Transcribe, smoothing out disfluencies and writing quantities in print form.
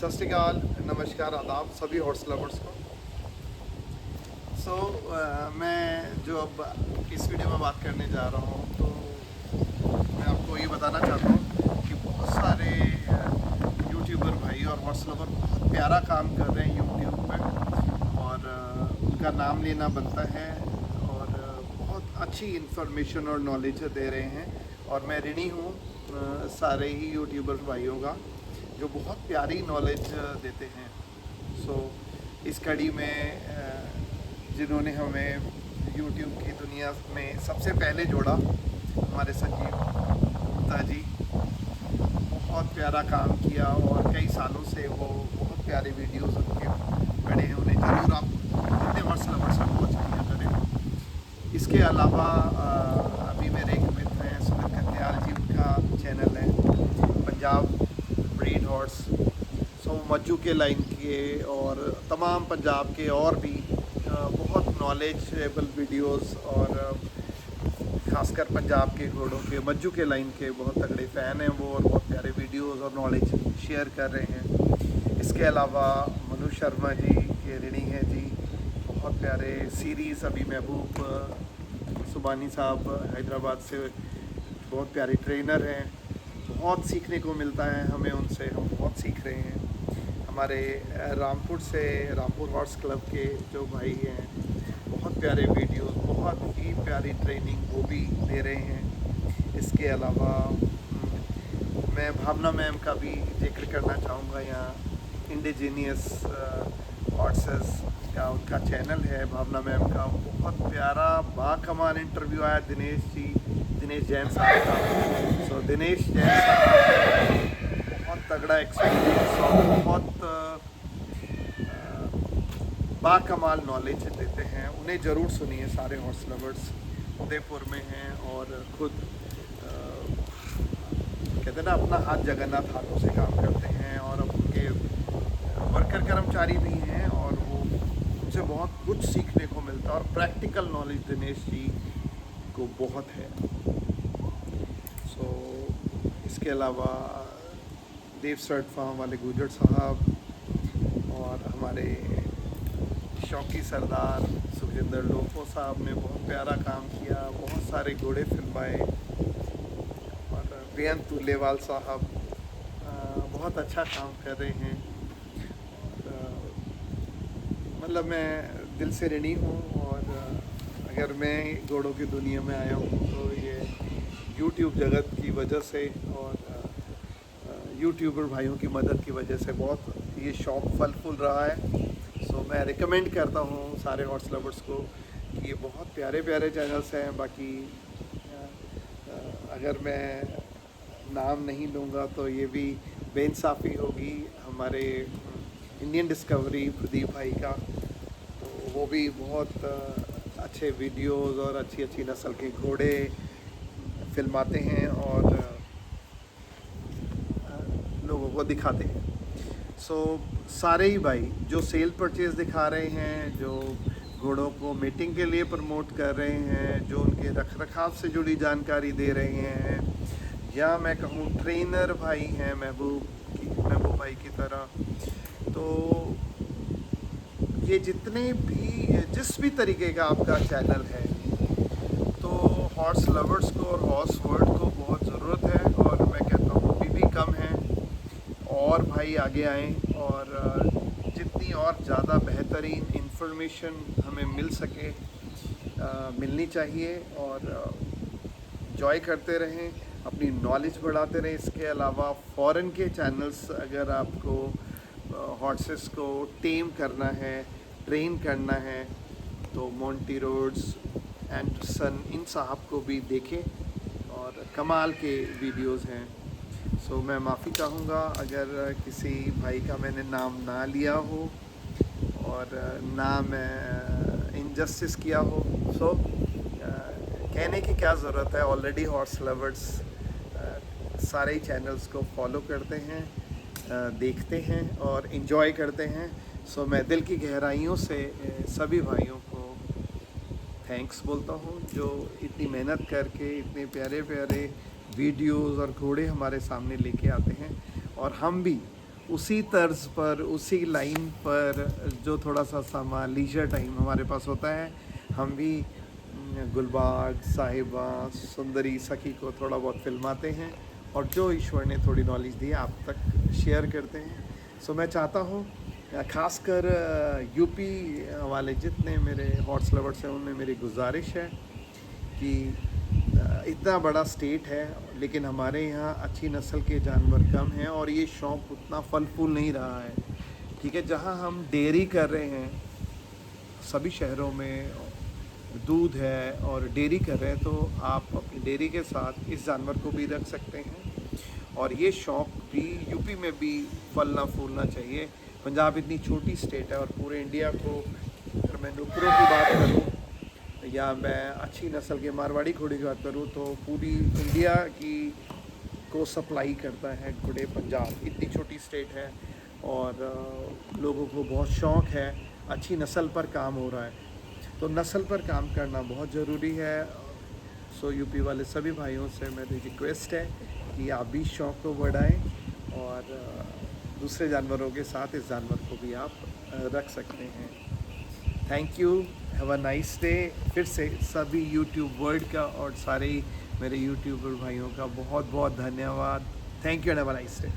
सत श्री अकाल, नमस्कार, आदाब सभी हॉर्स लवर्स को। मैं जो अब इस वीडियो में बात करने जा रहा हूँ तो मैं आपको ये बताना चाहता हूँ कि बहुत सारे यूट्यूबर भाई और हॉर्स लवर बहुत प्यारा काम कर रहे हैं यूट्यूब पे और उनका नाम लेना बनता है और बहुत अच्छी इन्फॉर्मेशन और नॉलेज दे रहे हैं। और मैं ऋणी हूँ सारे ही यूट्यूबर भाइयों का जो बहुत प्यारी नॉलेज देते हैं। इस कड़ी में जिन्होंने हमें यूट्यूब की दुनिया में सबसे पहले जोड़ा, हमारे संजीव गुप्ता जी, बहुत प्यारा काम किया और कई सालों से वो बहुत प्यारे वीडियोस उनके बड़े हैं। उन्हें ज़रूर आप जितने हॉर्स लवर्स हैं वॉच किया करें। इसके अलावा अभी मेरे एक मित्र हैं सुमित कत्याल जी, उनका चैनल है पंजाब ब्रीड हॉर्स। मज्जू के लाइन के और तमाम पंजाब के और भी बहुत नॉलेजेबल वीडियोस और ख़ासकर पंजाब के घोड़ों के मज्जू के लाइन के बहुत तगड़े फ़ैन हैं वो और बहुत प्यारे वीडियोस और नॉलेज शेयर कर रहे हैं। इसके अलावा मनु शर्मा जी के ऋणी हैं जी, बहुत प्यारे सीरीज़। अभी महबूब सुबानी साहब हैदराबाद से बहुत प्यारे ट्रेनर हैं, बहुत सीखने को मिलता है हमें उनसे, हम बहुत सीख रहे हैं। हमारे रामपुर से रामपुर हॉर्स क्लब के जो भाई हैं, बहुत प्यारे वीडियोस, बहुत ही प्यारी ट्रेनिंग वो भी दे रहे हैं। इसके अलावा मैं भावना मैम का भी जिक्र करना चाहूँगा। यहाँ इंडिजीनियस हॉर्सेस का उनका चैनल है भावना मैम का, बहुत प्यारा बाकमाल इंटरव्यू आया दिनेश जैन साहब का। दिनेश जैन साहब बहुत तगड़ा एक्सपीरियंस और बहुत बाकमाल नॉलेज देते हैं। उन्हें ज़रूर सुनिए, सारे हॉर्स लवर्स। उदयपुर में हैं और खुद कहते हैं ना, अपना हाथ जगन्नाथ हाथों से काम करते हैं और अब उनके वर्कर कर्मचारी भी हैं और वो उनसे बहुत कुछ सीखने को मिलता है और प्रैक्टिकल नॉलेज दिनेश जी को बहुत है। इसके अलावा देव सर्ट फार्म वाले गुजर साहब और हमारे शौकी सरदार सुखजिंदर लोको साहब ने बहुत प्यारा काम किया, बहुत सारे घोड़े फिल्माए। और बेअंत तुलेवाल साहब बहुत अच्छा काम कर रहे हैं। मतलब मैं दिल से ऋणी हूँ और अगर मैं घोड़ों की दुनिया में आया हूँ तो ये यूट्यूब जगत की वजह से और यूट्यूबर भाइयों की मदद की वजह से बहुत ये शौक़ फल फूल रहा है। मैं रिकमेंड करता हूँ सारे हॉर्स लवर्स को कि ये बहुत प्यारे प्यारे चैनल्स हैं। बाकी अगर मैं नाम नहीं लूँगा तो ये भी बेइंसाफ़ी होगी हमारे इंडियन डिस्कवरी प्रदीप भाई का, तो वो भी बहुत अच्छे वीडियोस और अच्छी अच्छी नस्ल के घोड़े फिल्माते हैं और लोगों को दिखाते हैं। सारे ही भाई जो सेल परचेज़ दिखा रहे हैं, जो घोड़ों को मीटिंग के लिए प्रमोट कर रहे हैं, जो उनके रख रखाव से जुड़ी जानकारी दे रहे हैं, या मैं कहूँ ट्रेनर भाई हैं महबूब भाई की तरह, तो ये जितने भी जिस भी तरीके का आपका चैनल है, तो हॉर्स लवर्स को और हॉर्स वर्ल्ड को बहुत ज़रूरत है। और मैं कहता हूँ अभी भी कम है और भाई आगे आएँ और जितनी और ज़्यादा बेहतरीन इंफॉर्मेशन हमें मिल सके मिलनी चाहिए और जॉय करते रहें, अपनी नॉलेज बढ़ाते रहें। इसके अलावा फ़ॉरेन के चैनल्स, अगर आपको हॉर्सेस को टेम करना है, ट्रेन करना है, तो मोंटी रोड्स, एंडरसन, इन साहब को भी देखें और कमाल के वीडियोस हैं। मैं माफ़ी चाहूँगा अगर किसी भाई का मैंने नाम ना लिया हो और ना मैं इनजस्टिस किया हो। कहने की क्या ज़रूरत है, ऑलरेडी हॉर्स लवर्स सारे ही चैनल्स को फॉलो करते हैं, देखते हैं और इन्जॉय करते हैं। मैं दिल की गहराइयों से सभी भाइयों को थैंक्स बोलता हूँ जो इतनी मेहनत करके इतने प्यारे प्यारे वीडियोस और घोड़े हमारे सामने लेके आते हैं और हम भी उसी तर्ज पर, उसी लाइन पर जो थोड़ा सा सामा लीजर टाइम हमारे पास होता है, हम भी गुलबाग, साहिबा, सुंदरी, सखी को थोड़ा बहुत फिल्माते हैं और जो ईश्वर ने थोड़ी नॉलेज दी है आप तक शेयर करते हैं। सो मैं चाहता हूँ खासकर यूपी वाले जितने मेरे हॉर्स लवर्स हैं उनमें मेरी गुजारिश है कि इतना बड़ा स्टेट है लेकिन हमारे यहाँ अच्छी नस्ल के जानवर कम हैं और ये शौक़ उतना फल फूल नहीं रहा है। ठीक है, जहाँ हम डेयरी कर रहे हैं, सभी शहरों में दूध है और डेयरी कर रहे हैं, तो आप अपनी डेयरी के साथ इस जानवर को भी रख सकते हैं और ये शौक़ भी यूपी में भी फलना फूलना चाहिए। पंजाब इतनी छोटी स्टेट है और पूरे इंडिया को, अगर मैं नुकरों की बात करूं या मैं अच्छी नस्ल के मारवाड़ी घोड़े की बात करूं तो पूरी इंडिया की को सप्लाई करता है घोड़े पंजाब। इतनी छोटी स्टेट है और लोगों को बहुत शौक़ है, अच्छी नस्ल पर काम हो रहा है, तो नस्ल पर काम करना बहुत ज़रूरी है। सो यूपी वाले सभी भाइयों से मेरी रिक्वेस्ट है कि आप भी शौक़ को बढ़ाएं और दूसरे जानवरों के साथ इस जानवर को भी आप रख सकते हैं। Thank you, have a nice day. फिर से सभी यूट्यूब वर्ल्ड का और सारे मेरे यूट्यूबर भाइयों का बहुत बहुत धन्यवाद। Thank you and have a nice day.